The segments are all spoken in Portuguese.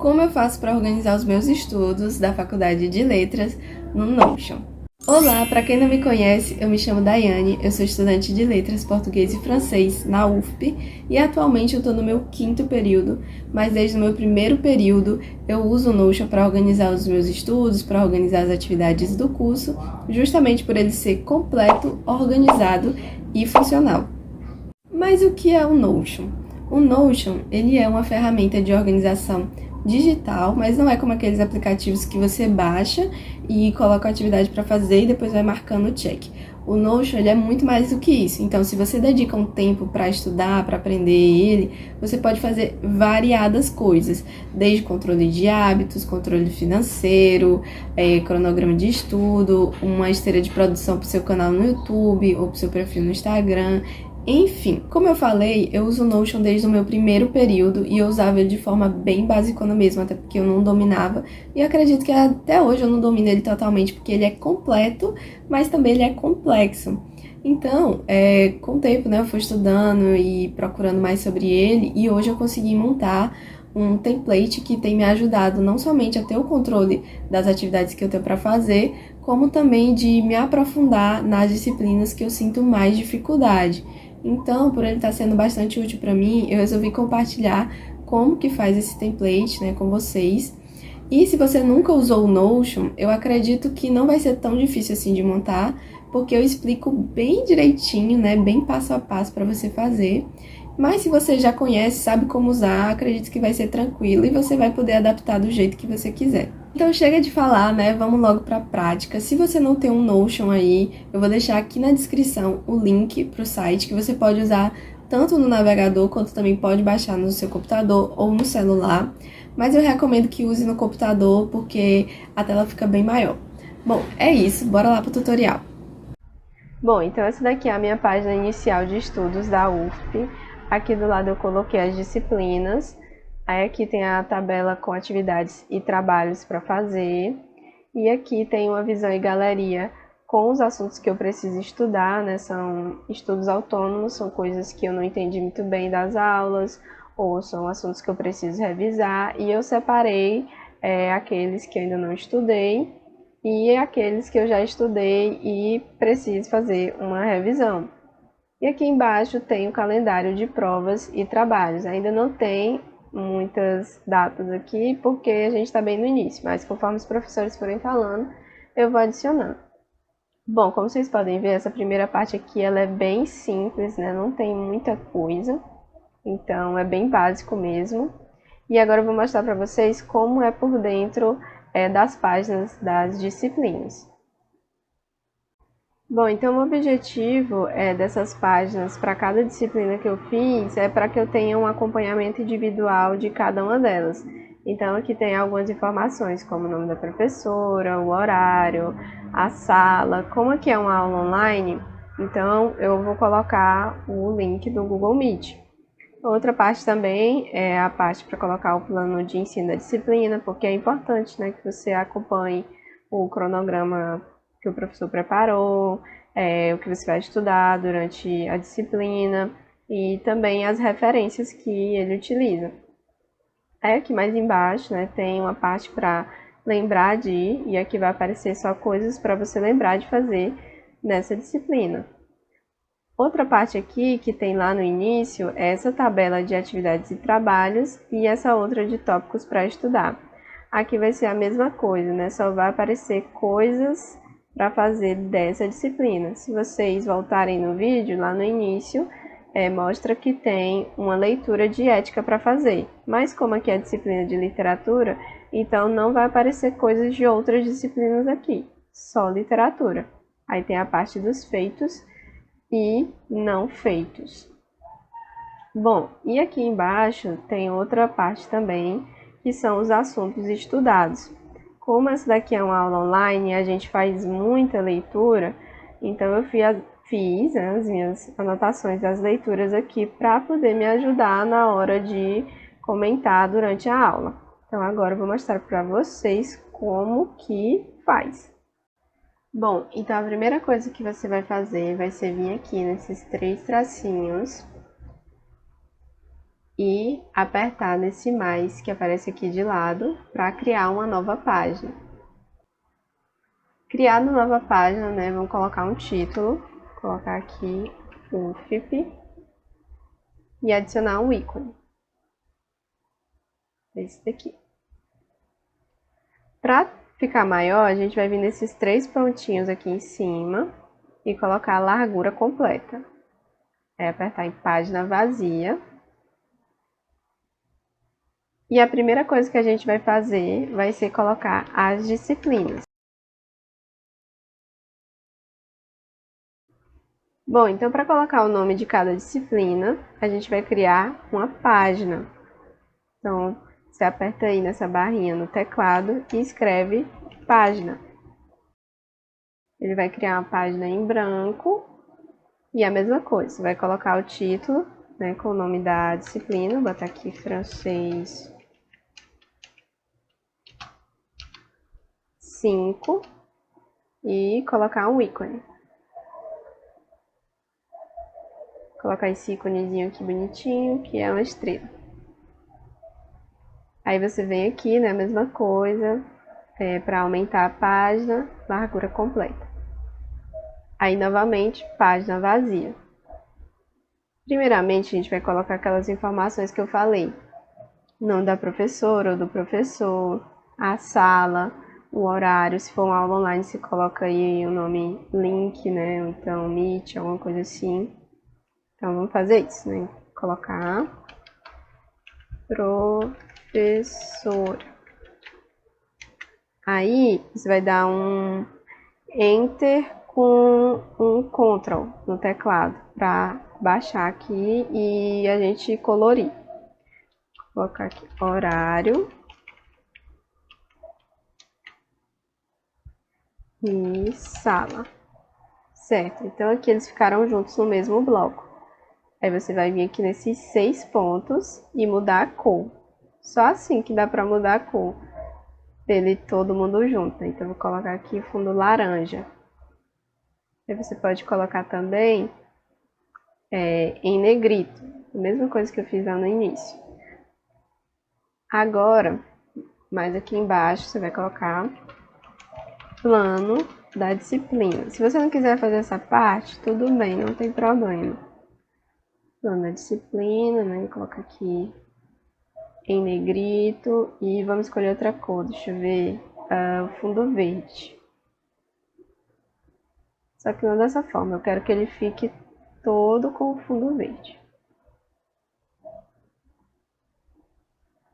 Como eu faço para organizar os meus estudos da Faculdade de Letras no Notion. Olá, para quem não me conhece, eu me chamo Daiane, eu sou estudante de Letras Português e Francês na UFP e atualmente eu estou no meu 5º período, mas desde o meu 1º período eu uso o Notion para organizar os meus estudos, para organizar as atividades do curso, justamente por ele ser completo, organizado e funcional. Mas o que é o Notion? O Notion, ele é uma ferramenta de organização digital, mas não é como aqueles aplicativos que você baixa e coloca a atividade para fazer e depois vai marcando o check. O Notion, ele é muito mais do que isso. Então, se você dedica um tempo para estudar, para aprender ele, você pode fazer variadas coisas, desde controle de hábitos, controle financeiro, cronograma de estudo, uma esteira de produção para o seu canal no YouTube ou para o seu perfil no Instagram. Enfim, como eu falei, eu uso o Notion desde o meu 1º período e eu usava ele de forma bem basicona mesmo, até porque eu não dominava. E eu acredito que até hoje eu não domino ele totalmente, porque ele é completo, mas também ele é complexo. Então, com o tempo, né, eu fui estudando e procurando mais sobre ele e hoje eu consegui montar um template que tem me ajudado não somente a ter o controle das atividades que eu tenho para fazer, como também de me aprofundar nas disciplinas que eu sinto mais dificuldade. Então, por ele estar sendo bastante útil para mim, eu resolvi compartilhar como que faz esse template, né, com vocês. E se você nunca usou o Notion, eu acredito que não vai ser tão difícil assim de montar, porque eu explico bem direitinho, né, bem passo a passo para você fazer. Mas se você já conhece, sabe como usar, acredito que vai ser tranquilo e você vai poder adaptar do jeito que você quiser. Então chega de falar, né? Vamos logo para a prática. Se você não tem um Notion aí, eu vou deixar aqui na descrição o link para o site que você pode usar tanto no navegador quanto também pode baixar no seu computador ou no celular. Mas eu recomendo que use no computador porque a tela fica bem maior. Bom, é isso. Bora lá para o tutorial. Bom, então essa daqui é a minha página inicial de estudos da UFP. Aqui do lado eu coloquei as disciplinas. Aí aqui tem a tabela com atividades e trabalhos para fazer. E aqui tem uma visão e galeria com os assuntos que eu preciso estudar, né? São estudos autônomos, são coisas que eu não entendi muito bem das aulas, ou são assuntos que eu preciso revisar. E eu separei aqueles que eu ainda não estudei e aqueles que eu já estudei e preciso fazer uma revisão. E aqui embaixo tem o calendário de provas e trabalhos. Ainda não tem muitas datas aqui, porque a gente está bem no início, mas conforme os professores forem falando, eu vou adicionando. Bom, como vocês podem ver, essa primeira parte aqui ela é bem simples, né? Não tem muita coisa, então é bem básico mesmo. E agora eu vou mostrar para vocês como é por dentro das páginas das disciplinas. Bom, então o objetivo dessas páginas para cada disciplina que eu fiz é para que eu tenha um acompanhamento individual de cada uma delas. Então aqui tem algumas informações como o nome da professora, o horário, a sala. Como aqui é uma aula online, então eu vou colocar o link do Google Meet. Outra parte também é a parte para colocar o plano de ensino da disciplina, porque é importante, né, que você acompanhe o cronograma que o professor preparou, o que você vai estudar durante a disciplina e também as referências que ele utiliza. Aí aqui mais embaixo, né, tem uma parte para lembrar de, e aqui vai aparecer só coisas para você lembrar de fazer nessa disciplina. Outra parte aqui que tem lá no início é essa tabela de atividades e trabalhos e essa outra de tópicos para estudar. Aqui vai ser a mesma coisa, né? Só vai aparecer coisas para fazer dessa disciplina. Se vocês voltarem no vídeo, lá no início, mostra que tem uma leitura de ética para fazer. Mas como aqui é a disciplina de literatura, então não vai aparecer coisas de outras disciplinas aqui, só literatura. Aí tem a parte dos feitos e não feitos. Bom, e aqui embaixo tem outra parte também, que são os assuntos estudados. Como essa daqui é uma aula online e a gente faz muita leitura, então eu fiz as minhas anotações das leituras aqui para poder me ajudar na hora de comentar durante a aula. Então agora eu vou mostrar para vocês como que faz. Bom, então a primeira coisa que você vai fazer vai ser vir aqui nesses 3 tracinhos e apertar nesse mais que aparece aqui de lado para criar uma nova página. Criar uma nova página, né? Vamos colocar um título, colocar aqui UFP e adicionar um ícone. Esse daqui. Para ficar maior, a gente vai vir nesses 3 pontinhos aqui em cima e colocar a largura completa. É apertar em página vazia. E a primeira coisa que a gente vai fazer vai ser colocar as disciplinas. Bom, então para colocar o nome de cada disciplina, a gente vai criar uma página. Então, você aperta aí nessa barrinha no teclado e escreve página. Ele vai criar uma página em branco e a mesma coisa, você vai colocar o título, né, com o nome da disciplina, vou botar aqui francês 5 e colocar um ícone. Colocar esse íconezinho aqui bonitinho, que é uma estrela. Aí você vem aqui, né, a mesma coisa, para aumentar a página, largura completa. Aí, novamente, página vazia. Primeiramente, a gente vai colocar aquelas informações que eu falei. Nome da professora ou do professor, a sala, o horário. Se for uma aula online, você coloca aí o nome link, né, ou então Meet, alguma coisa assim. Então, vamos fazer isso, né? Colocar professor. Aí, você vai dar um Enter com um Ctrl no teclado para baixar aqui e a gente colorir. Vou colocar aqui horário e sala. Certo, então aqui eles ficaram juntos no mesmo bloco. Aí você vai vir aqui nesses 6 pontos e mudar a cor. Só assim que dá para mudar a cor dele todo mundo junto, né? Então eu vou colocar aqui fundo laranja. Aí você pode colocar também em negrito, a mesma coisa que eu fiz lá no início. Agora, mais aqui embaixo, você vai colocar plano da disciplina. Se você não quiser fazer essa parte, tudo bem, não tem problema. Plano da disciplina, né? Coloca aqui em negrito e vamos escolher outra cor, deixa eu ver, o fundo verde. Só que não dessa forma, eu quero que ele fique todo com o fundo verde.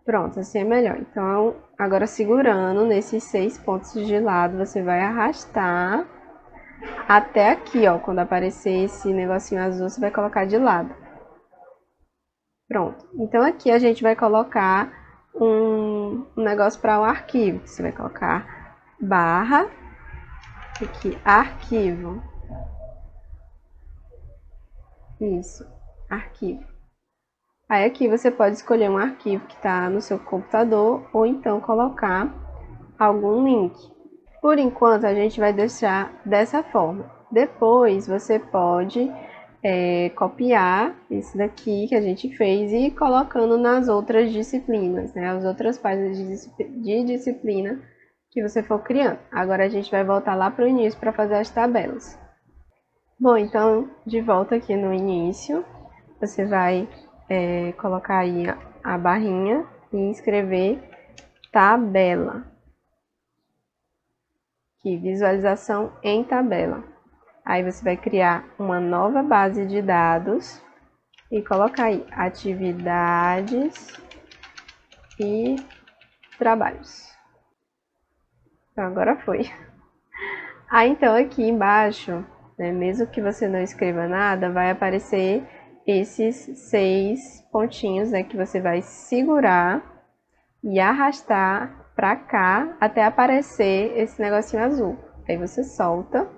Pronto, assim é melhor. Então, agora segurando nesses 6 pontos de lado, você vai arrastar até aqui, ó. Quando aparecer esse negocinho azul, você vai colocar de lado. Pronto. Então, aqui a gente vai colocar um negócio para o arquivo. Você vai colocar barra, aqui, arquivo. Isso, arquivo. Aí aqui você pode escolher um arquivo que está no seu computador ou então colocar algum link. Por enquanto a gente vai deixar dessa forma. Depois você pode copiar isso daqui que a gente fez e ir colocando nas outras disciplinas, né? As outras páginas de disciplina que você for criando. Agora a gente vai voltar lá para o início para fazer as tabelas. Bom, então de volta aqui no início, você vai colocar aí a barrinha e escrever tabela. Aqui, visualização em tabela. Aí você vai criar uma nova base de dados e colocar aí atividades e trabalhos. Então, agora foi. Aí então aqui embaixo, né, mesmo que você não escreva nada, vai aparecer esses 6 pontinhos, né, que você vai segurar e arrastar para cá até aparecer esse negocinho azul. Aí você solta.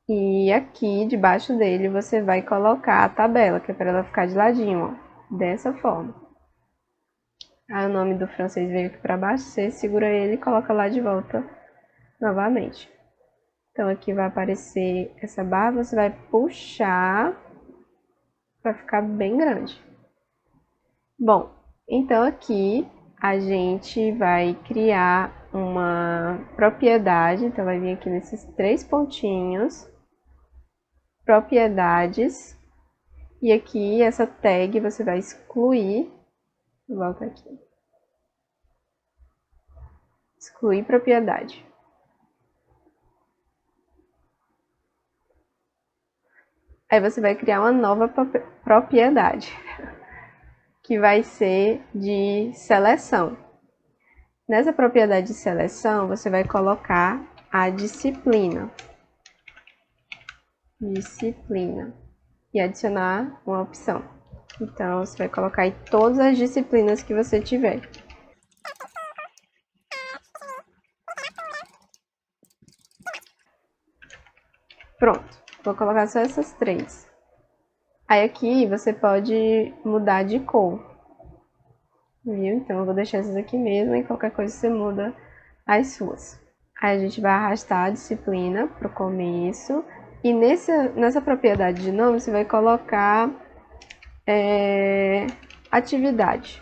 E aqui, debaixo dele, você vai colocar a tabela, que é para ela ficar de ladinho, ó, dessa forma. Aí o nome do francês veio aqui para baixo, você segura ele e coloca lá de volta novamente. Então aqui vai aparecer essa barra, você vai puxar para ficar bem grande. Bom, então aqui a gente vai criar uma propriedade, então vai vir aqui nesses 3 pontinhos, propriedades, e aqui essa tag você vai excluir, volta aqui, excluir propriedade. Aí você vai criar uma nova propriedade, que vai ser de seleção. Nessa propriedade de seleção, você vai colocar a disciplina. Disciplina. E adicionar uma opção. Então, você vai colocar aí todas as disciplinas que você tiver. Pronto. Vou colocar só essas 3. Aí aqui você pode mudar de cor. Viu? Então, eu vou deixar essas aqui mesmo e qualquer coisa você muda as suas. Aí a gente vai arrastar a disciplina para o começo. E nessa propriedade de nome, você vai colocar atividade.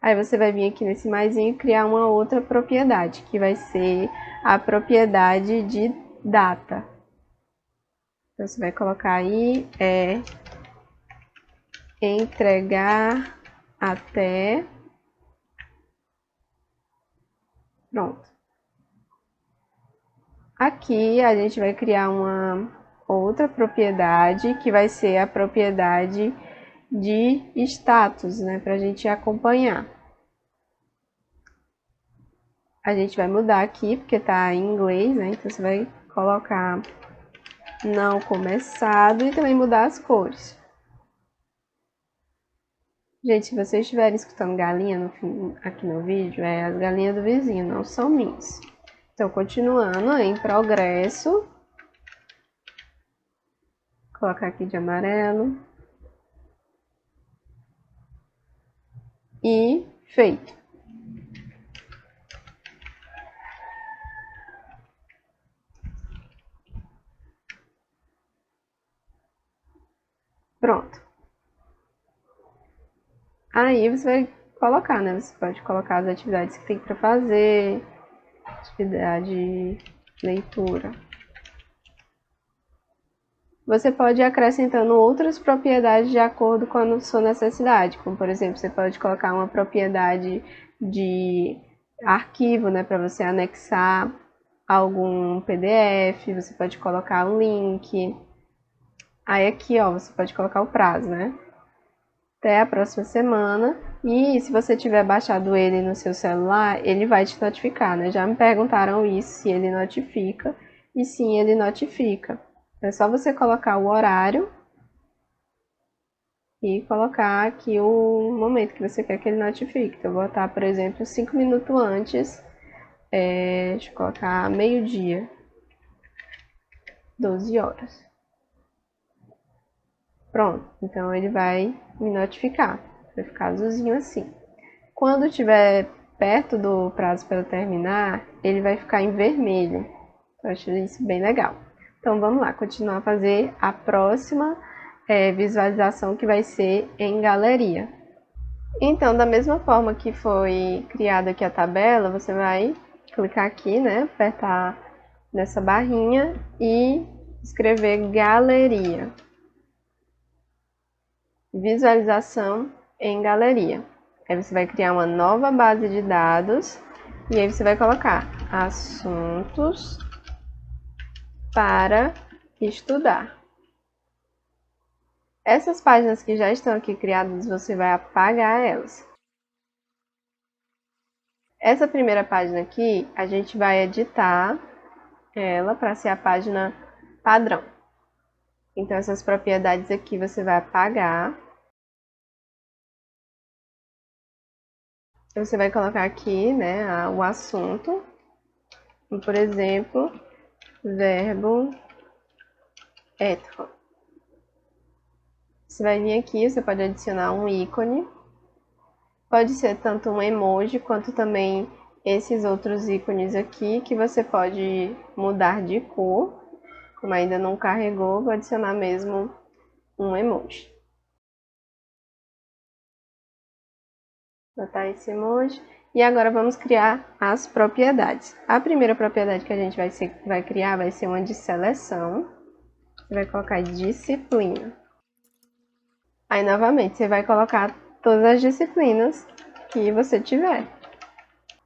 Aí você vai vir aqui nesse maisinho e criar uma outra propriedade, que vai ser a propriedade de data. Então, você vai colocar aí, entregar até... Pronto. Aqui a gente vai criar uma outra propriedade, que vai ser a propriedade de status, né, para a gente acompanhar. A gente vai mudar aqui, porque tá em inglês, né, então você vai colocar não começado e também mudar as cores. Gente, se vocês estiverem escutando galinha aqui no vídeo, é as galinhas do vizinho, não são minhas. Então, continuando em progresso. Vou colocar aqui de amarelo. E feito. Pronto. Aí você vai colocar, né? Você pode colocar as atividades que tem para fazer, atividade leitura. Você pode ir acrescentando outras propriedades de acordo com a sua necessidade, como por exemplo, você pode colocar uma propriedade de arquivo, né, para você anexar algum PDF, você pode colocar um link. Aí aqui, ó, você pode colocar o prazo, né? Até a próxima semana. E se você tiver baixado ele no seu celular, ele vai te notificar, né? Já me perguntaram isso, se ele notifica. E sim, ele notifica. É só você colocar o horário e colocar aqui o momento que você quer que ele notifique. Então, eu vou botar, por exemplo, 5 minutos antes. Deixa eu colocar meio-dia. 12 horas. Pronto, então ele vai me notificar. Vai ficar azulzinho assim. Quando estiver perto do prazo para eu terminar, ele vai ficar em vermelho. Eu acho isso bem legal. Então vamos lá, continuar a fazer a próxima visualização, que vai ser em galeria. Então, da mesma forma que foi criada aqui a tabela, você vai clicar aqui, né, apertar nessa barrinha e escrever galeria. Visualização em galeria. Aí você vai criar uma nova base de dados e aí você vai colocar assuntos para estudar. Essas páginas que já estão aqui criadas, você vai apagar elas. Essa primeira página aqui, a gente vai editar ela para ser a página padrão. Então, essas propriedades aqui você vai apagar. Você vai colocar aqui, né, o assunto. Por exemplo, verbo être. Você vai vir aqui, você pode adicionar um ícone. Pode ser tanto um emoji, quanto também esses outros ícones aqui, que você pode mudar de cor. Como ainda não carregou, vou adicionar mesmo um emoji. Botar esse emoji. E agora vamos criar as propriedades. A primeira propriedade que a gente vai criar vai ser uma de seleção. Você vai colocar disciplina. Aí, novamente, você vai colocar todas as disciplinas que você tiver.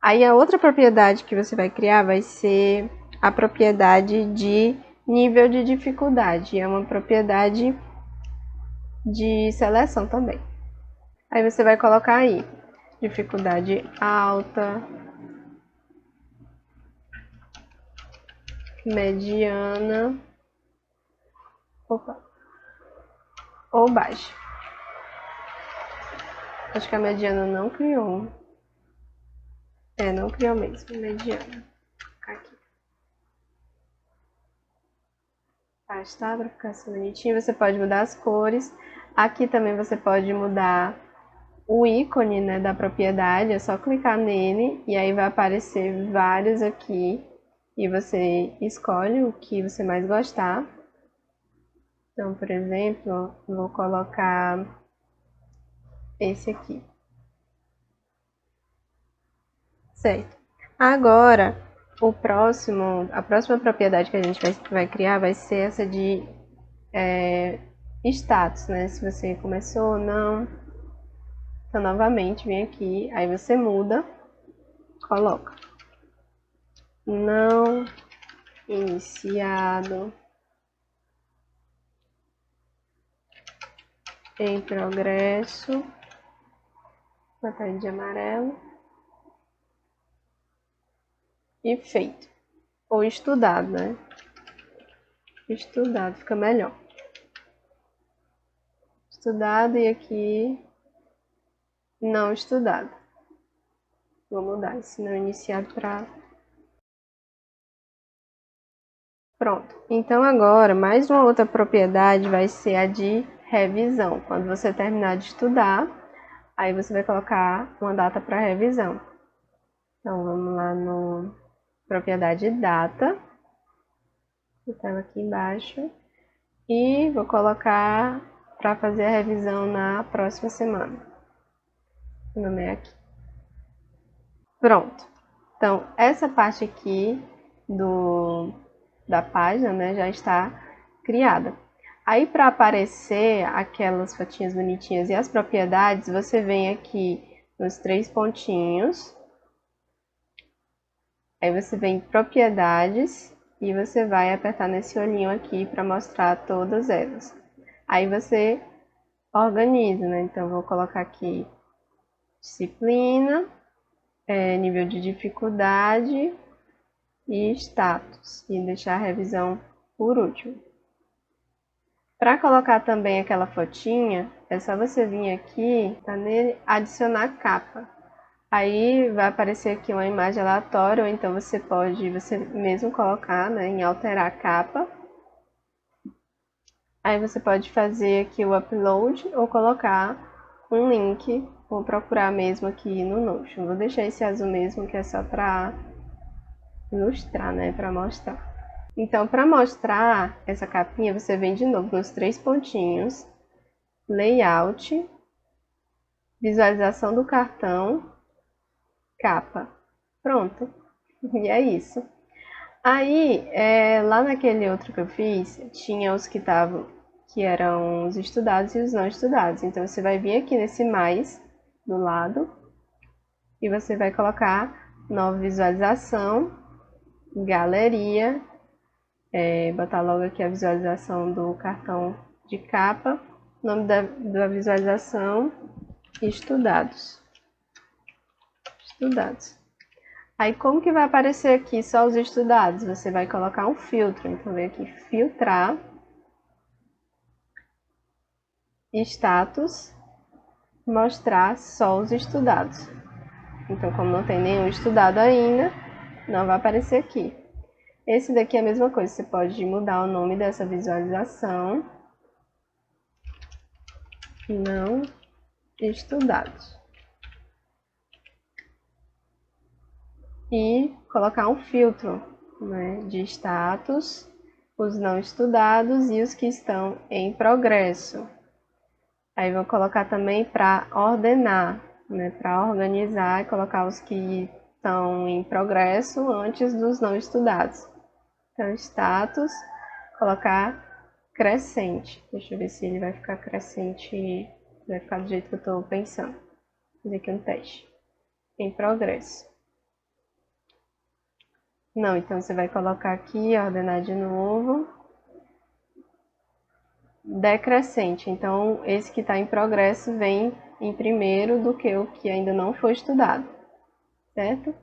Aí, a outra propriedade que você vai criar vai ser a propriedade de nível de dificuldade. É uma propriedade de seleção também. Aí, você vai colocar aí dificuldade alta, mediana, ou baixa. Acho que a mediana não criou. Não criou mesmo, mediana. Aqui. Baixa, tá? Pra ficar assim bonitinho. Você pode mudar as cores. Aqui também você pode mudar o ícone, né, da propriedade. É só clicar nele e aí vai aparecer vários aqui. E você escolhe o que você mais gostar. Então, por exemplo, vou colocar esse aqui. Certo. Agora, a próxima propriedade que a gente vai criar vai ser essa de status, né? Se você começou ou não. Então, novamente, vem aqui, aí você muda, coloca não iniciado, em progresso, botar de amarelo, e feito. Ou estudado, né? Estudado, fica melhor. Estudado e aqui não estudado. Vou mudar esse não iniciado para... Pronto. Então agora, mais uma outra propriedade vai ser a de revisão. Quando você terminar de estudar, aí você vai colocar uma data para revisão. Então vamos lá no propriedade data. Vou botar ela aqui embaixo. E vou colocar para fazer a revisão na próxima semana. O nome é aqui. Pronto. Então, essa parte aqui da página, né, já está criada. Aí, para aparecer aquelas fotinhas bonitinhas e as propriedades, você vem aqui nos 3 pontinhos. Aí você vem em propriedades e você vai apertar nesse olhinho aqui para mostrar todas elas. Aí você organiza, né? Então, vou colocar aqui disciplina, nível de dificuldade e status. E deixar a revisão por último. Para colocar também aquela fotinha, é só você vir aqui, tá nele, adicionar capa. Aí vai aparecer aqui uma imagem aleatória, ou então você pode mesmo colocar, né, em alterar a capa. Aí você pode fazer aqui o upload ou colocar um link, vou procurar mesmo aqui no Notion. Vou deixar esse azul mesmo, que é só para ilustrar, né, para mostrar. Então, para mostrar essa capinha, você vem de novo nos 3 pontinhos, layout, visualização do cartão, capa. Pronto. E é isso. Aí, lá naquele outro que eu fiz, tinha os que eram os estudados e os não estudados. Então, você vai vir aqui nesse mais do lado e você vai colocar nova visualização, galeria, botar logo aqui a visualização do cartão de capa, nome da visualização, estudados. Estudados. Aí, como que vai aparecer aqui só os estudados? Você vai colocar um filtro. Então, vem aqui, filtrar, status, mostrar só os estudados. Então, como não tem nenhum estudado ainda, não vai aparecer aqui. Esse daqui é a mesma coisa, você pode mudar o nome dessa visualização. Não estudados. E colocar um filtro, né, de status os não estudados e os que estão em progresso. Aí vou colocar também para ordenar, né? Para organizar e colocar os que estão em progresso antes dos não estudados. Então, status, colocar crescente. Deixa eu ver se ele vai ficar crescente, vai ficar do jeito que eu estou pensando. Vou fazer aqui um teste. Em progresso. Não, então você vai colocar aqui, ordenar de novo. Decrescente. Então, esse que está em progresso vem em primeiro do que o que ainda não foi estudado, certo?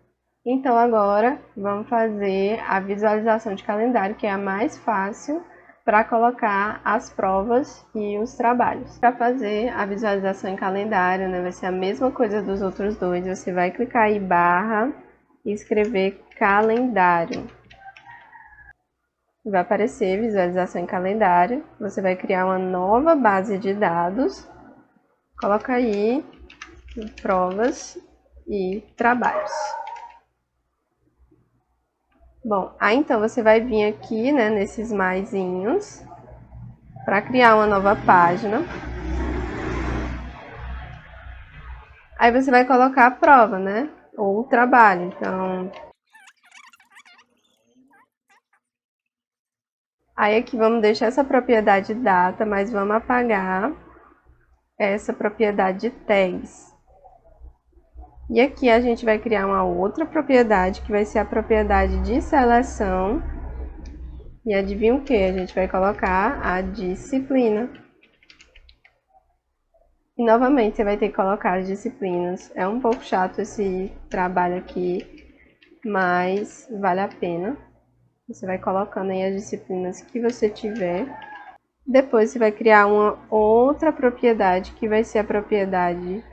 Então, agora, vamos fazer a visualização de calendário, que é a mais fácil para colocar as provas e os trabalhos. Para fazer a visualização em calendário, né, vai ser a mesma coisa dos outros dois. Você vai clicar aí, barra, e escrever calendário. Vai aparecer visualização em calendário. Você vai criar uma nova base de dados. Coloca aí provas e trabalhos. Bom, aí então você vai vir aqui, né, nesses maisinhos, para criar uma nova página. Aí você vai colocar a prova, né, ou o trabalho. Então, aí aqui vamos deixar essa propriedade data, mas vamos apagar essa propriedade de tags. E aqui a gente vai criar uma outra propriedade, que vai ser a propriedade de seleção. E adivinha o que? A gente vai colocar a disciplina. E novamente você vai ter que colocar as disciplinas. É um pouco chato esse trabalho aqui, mas vale a pena. Você vai colocando aí as disciplinas que você tiver. Depois você vai criar uma outra propriedade, que vai ser a propriedade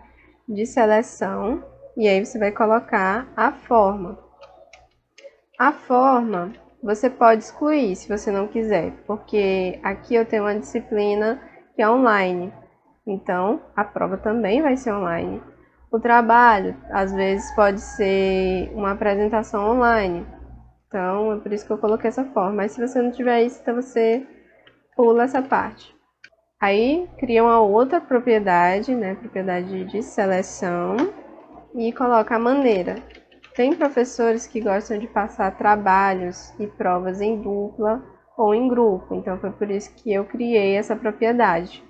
de seleção. E aí você vai colocar a forma. A forma você pode excluir se você não quiser, porque aqui eu tenho uma disciplina que é online. Então, a prova também vai ser online. O trabalho, às vezes, pode ser uma apresentação online. Então, é por isso que eu coloquei essa forma. Mas se você não tiver isso, então você pula essa parte. Aí, cria uma outra propriedade, né? Propriedade de seleção. E coloca a maneira. Tem professores que gostam de passar trabalhos e provas em dupla ou em grupo. Então, foi por isso que eu criei essa propriedade.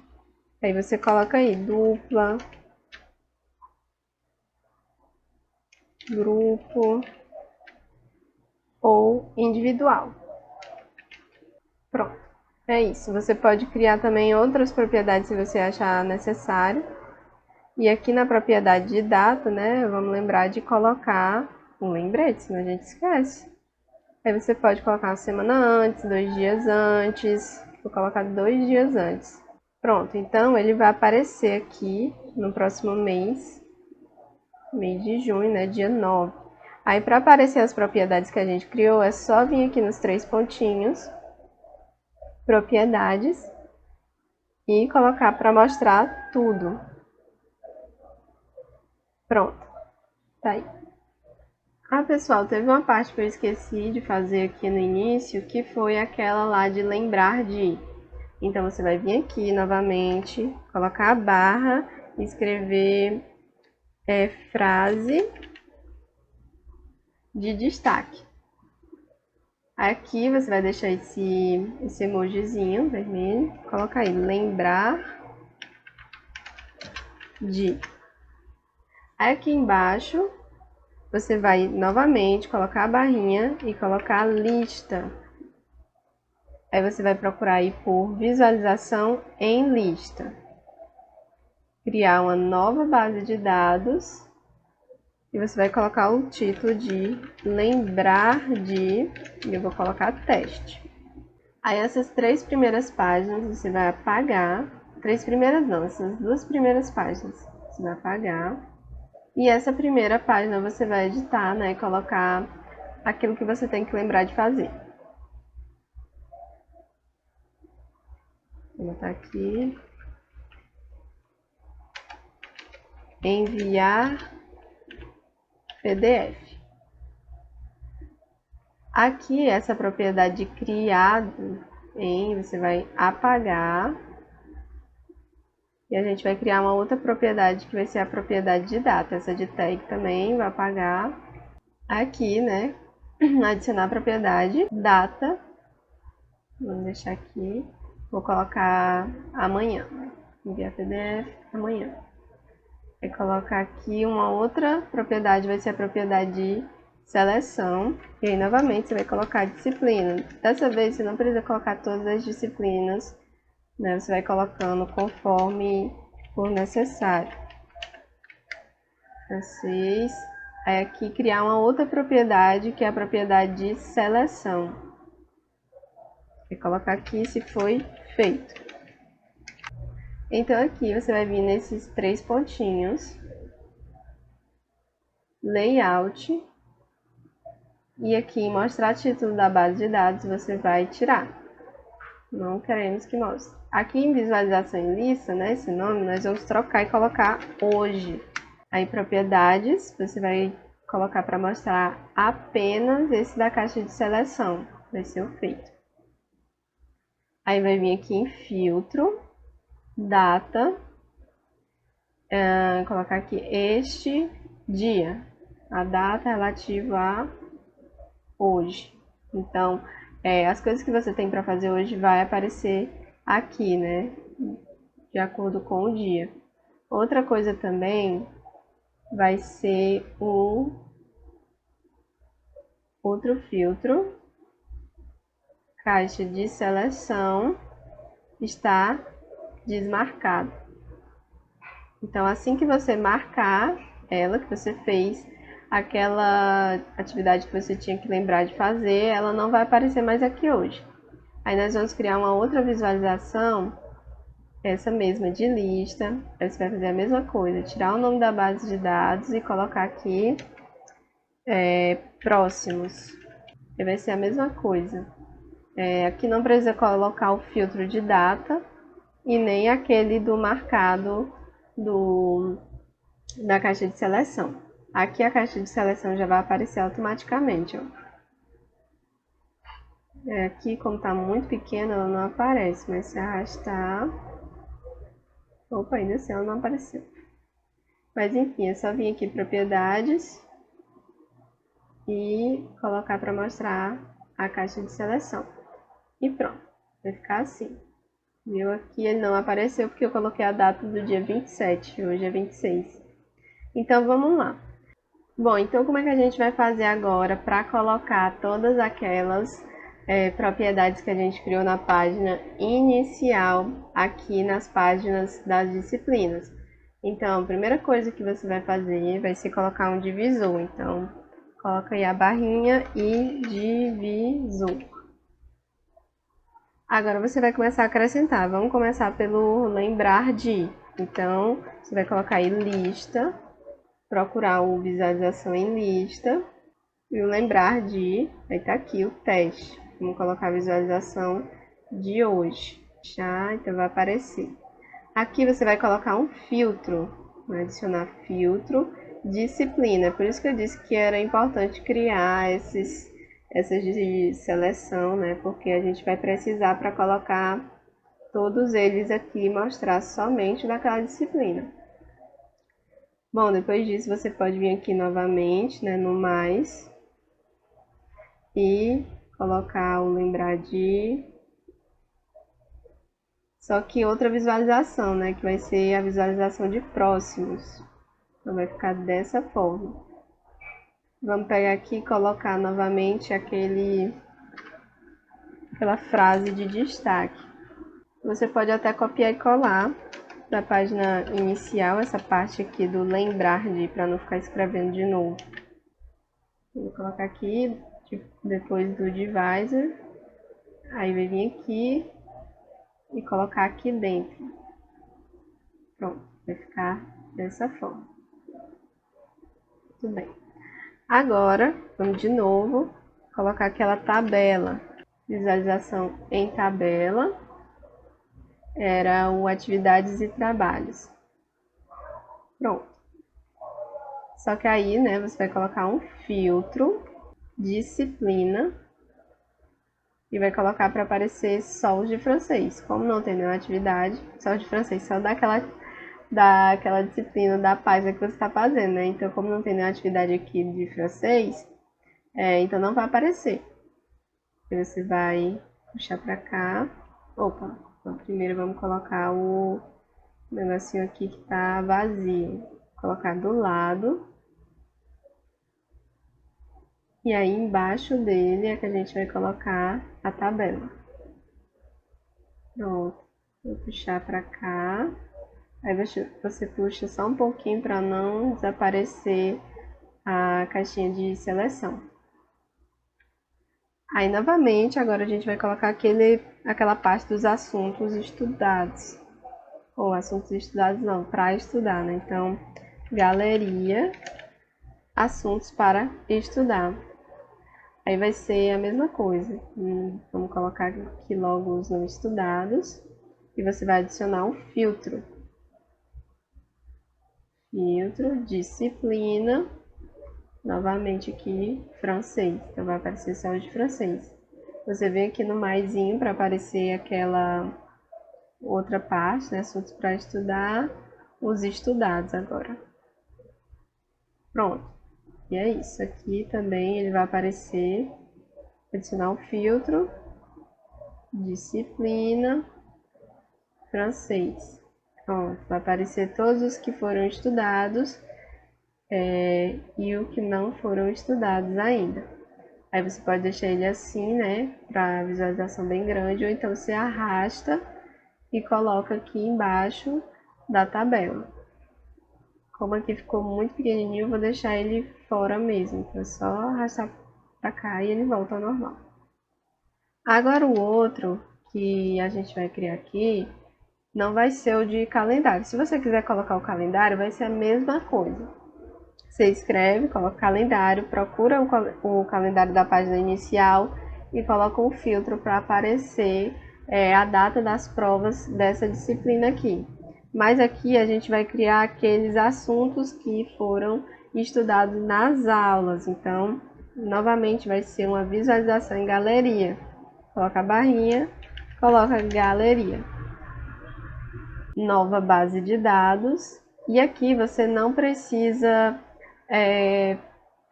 Aí você coloca aí, dupla, grupo ou individual. Pronto, é isso. Você pode criar também outras propriedades se você achar necessário. E aqui na propriedade de data, né, vamos lembrar de colocar um lembrete, senão a gente esquece. Aí você pode colocar uma semana antes, 2 dias antes, vou colocar 2 dias antes. Pronto, então ele vai aparecer aqui no próximo mês de junho, né, dia 9. Aí, para aparecer as propriedades que a gente criou, é só vir aqui nos 3 pontinhos, propriedades, e colocar para mostrar tudo. Pronto, tá aí. Ah, pessoal, teve uma parte que eu esqueci de fazer aqui no início, que foi aquela lá de lembrar de. Então, você vai vir aqui novamente, colocar a barra, escrever frase de destaque. Aqui você vai deixar esse emojizinho vermelho, coloca aí, lembrar de. Aí aqui embaixo, você vai novamente colocar a barrinha e colocar a lista. Aí você vai procurar aí por visualização em lista. Criar uma nova base de dados. E você vai colocar o título de lembrar de, e eu vou colocar teste. Aí essas 3 primeiras páginas você vai apagar. 3 primeiras não, essas 2 primeiras páginas você vai apagar. E essa primeira página você vai editar, né? Colocar aquilo que você tem que lembrar de fazer. Vou botar aqui. Enviar PDF. Aqui, essa propriedade criado em, você vai apagar. E a gente vai criar uma outra propriedade que vai ser a propriedade de data. Essa de tag também vai apagar. Aqui, né? Adicionar a propriedade data. Vamos deixar aqui. Vou colocar amanhã. Enviar PDF amanhã. Vai colocar aqui uma outra propriedade, vai ser a propriedade de seleção. E aí, novamente, você vai colocar disciplina. Dessa vez, você não precisa colocar todas as disciplinas, né? Você vai colocando conforme for necessário. Francês. Aí aqui criar uma outra propriedade, que é a propriedade de seleção. Vou colocar aqui se foi feito. Então aqui você vai vir nesses 3 pontinhos, layout, e aqui em mostrar título da base de dados você vai tirar. Não queremos que mostre. Aqui em visualização em lista, né, esse nome, nós vamos trocar e colocar hoje. Aí propriedades, você vai colocar para mostrar apenas esse da caixa de seleção. Vai ser o feito. Aí vai vir aqui em filtro, data, colocar aqui este dia, a data relativa a hoje. Então, as coisas que você tem para fazer hoje vai aparecer aqui, né, de acordo com o dia. Outra coisa também vai ser o outro filtro, caixa de seleção está desmarcado. Então, assim que você marcar ela, que você fez aquela atividade que você tinha que lembrar de fazer, ela não vai aparecer mais aqui hoje. Aí nós vamos criar uma outra visualização, essa mesma de lista. Aí você vai fazer a mesma coisa, tirar o nome da base de dados e colocar aqui próximos. E vai ser a mesma coisa. Aqui não precisa colocar o filtro de data e nem aquele do marcado da caixa de seleção. Aqui a caixa de seleção já vai aparecer automaticamente, ó. Aqui, como está muito pequena, ela não aparece, mas se arrastar... Opa, ainda assim ela não apareceu. Mas enfim, é só vir aqui propriedades e colocar para mostrar a caixa de seleção. E pronto, vai ficar assim. Viu? Aqui ele não apareceu porque eu coloquei a data do dia 27, hoje é 26. Então vamos lá. Bom, então como é que a gente vai fazer agora para colocar todas aquelas propriedades que a gente criou na página inicial aqui nas páginas das disciplinas? Então, a primeira coisa que você vai fazer vai ser colocar um divisor. Então, coloca aí a barrinha e divisor. Agora você vai começar a acrescentar. Vamos começar pelo lembrar de. Então, você vai colocar aí lista, procurar o visualização em lista e o lembrar de. Aí tá aqui o teste. Vamos colocar a visualização de hoje. Já, então vai aparecer. Aqui você vai colocar um filtro. Vai adicionar filtro, disciplina. Por isso que eu disse que era importante criar essas de seleção, né? Porque a gente vai precisar para colocar todos eles aqui e mostrar somente daquela disciplina. Bom, depois disso você pode vir aqui novamente, né, no mais e colocar o lembrar de, só que outra visualização, né, que vai ser a visualização de próximos. Então vai ficar dessa forma. Vamos pegar aqui e colocar novamente aquela frase de destaque. Você pode até copiar e colar da página inicial essa parte aqui do lembrar de, para não ficar escrevendo de novo. Vou colocar aqui depois do divisor. Aí vai vir aqui e colocar aqui dentro. Pronto, vai ficar dessa forma. Muito bem. Agora, vamos de novo colocar aquela tabela. Visualização em tabela. Era o atividades e trabalhos. Pronto. Só que aí, né, você vai colocar um filtro, disciplina e vai colocar para aparecer sols de francês. Como não tem nenhuma atividade, sols de francês só daquela disciplina da página que você está fazendo, né? Então, como não tem nenhuma atividade aqui de francês, então não vai aparecer. Aí você vai puxar para cá. Opa, então primeiro vamos colocar o negocinho aqui que tá vazio. Colocar do lado. E aí embaixo dele é que a gente vai colocar a tabela. Pronto. Vou puxar para cá. Aí você puxa só um pouquinho para não desaparecer a caixinha de seleção. Aí novamente, agora a gente vai colocar aquela parte dos assuntos estudados. Ou assuntos estudados não, para estudar, né? Então, galeria, assuntos para estudar. Aí vai ser a mesma coisa. Vamos colocar aqui logo os não estudados. E você vai adicionar um filtro. Filtro, disciplina. Novamente aqui, francês. Então vai aparecer só o de francês. Você vem aqui no maisinho para aparecer aquela outra parte, né? Assuntos para estudar, os estudados agora. Pronto. E é isso. Aqui também ele vai aparecer, adicionar um filtro, disciplina, francês. Pronto. Vai aparecer todos os que foram estudados e o que não foram estudados ainda. Aí você pode deixar ele assim, né, para visualização bem grande, ou então você arrasta e coloca aqui embaixo da tabela. Como aqui ficou muito pequenininho, eu vou deixar ele fora mesmo, então é só arrastar para cá e ele volta ao normal. Agora o outro que a gente vai criar aqui não vai ser o de calendário. Se você quiser colocar o calendário, vai ser a mesma coisa. Você escreve, coloca calendário, procura o calendário da página inicial e coloca um filtro para aparecer a data das provas dessa disciplina aqui. Mas aqui a gente vai criar aqueles assuntos que foram estudados nas aulas. Então, novamente vai ser uma visualização em galeria. Coloca a barrinha, coloca galeria. Nova base de dados. E aqui você não precisa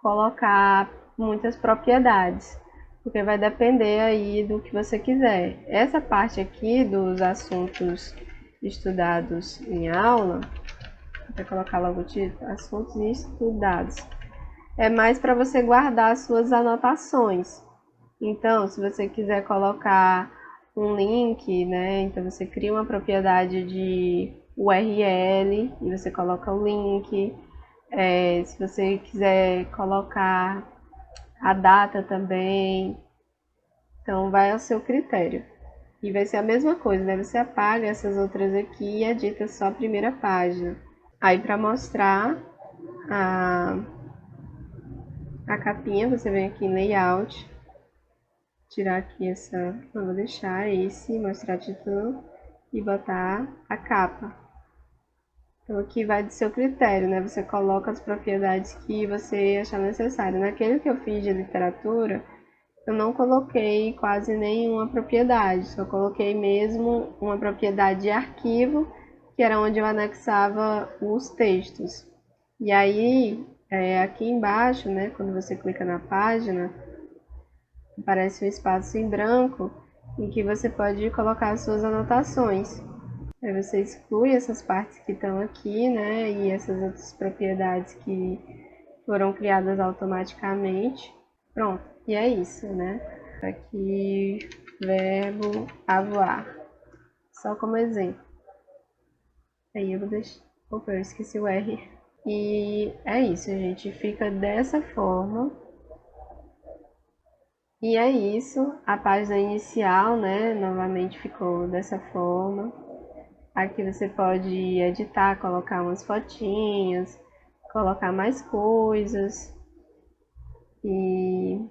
colocar muitas propriedades, porque vai depender aí do que você quiser. Essa parte aqui dos assuntos estudados em aula, vou colocar logo o título, assuntos estudados, é mais para você guardar as suas anotações. Então, se você quiser colocar um link, né, então você cria uma propriedade de URL e você coloca o link. Se você quiser colocar a data também, então vai ao seu critério. E vai ser a mesma coisa, né? Você apaga essas outras aqui e edita só a primeira página. Aí para mostrar a capinha, você vem aqui em layout, tirar aqui essa, não vou deixar esse, mostrar título e botar a capa. Então aqui vai do seu critério, né? Você coloca as propriedades que você achar necessário. Naquele que eu fiz de literatura, eu não coloquei quase nenhuma propriedade, só coloquei mesmo uma propriedade de arquivo, que era onde eu anexava os textos. E aí, aqui embaixo, né, quando você clica na página, aparece um espaço em branco em que você pode colocar as suas anotações. Aí você exclui essas partes que estão aqui, né, e essas outras propriedades que foram criadas automaticamente. Pronto, e é isso, né? Aqui, verbo avoir, só como exemplo. Aí eu vou deixar... Opa, eu esqueci o R. E é isso, gente, fica dessa forma. E é isso, a página inicial, né, novamente ficou dessa forma. Aqui você pode editar, colocar umas fotinhas, colocar mais coisas. E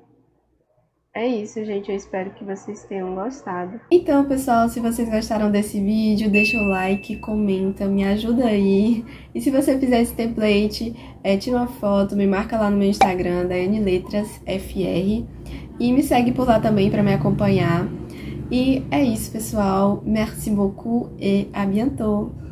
É isso, gente. Eu espero que vocês tenham gostado. Então, pessoal, se vocês gostaram desse vídeo, deixa o like, comenta, me ajuda aí. E se você fizer esse template, tira uma foto, me marca lá no meu Instagram, DaianeLetrasFR. E me segue por lá também para me acompanhar. E é isso, pessoal. Merci beaucoup et à bientôt!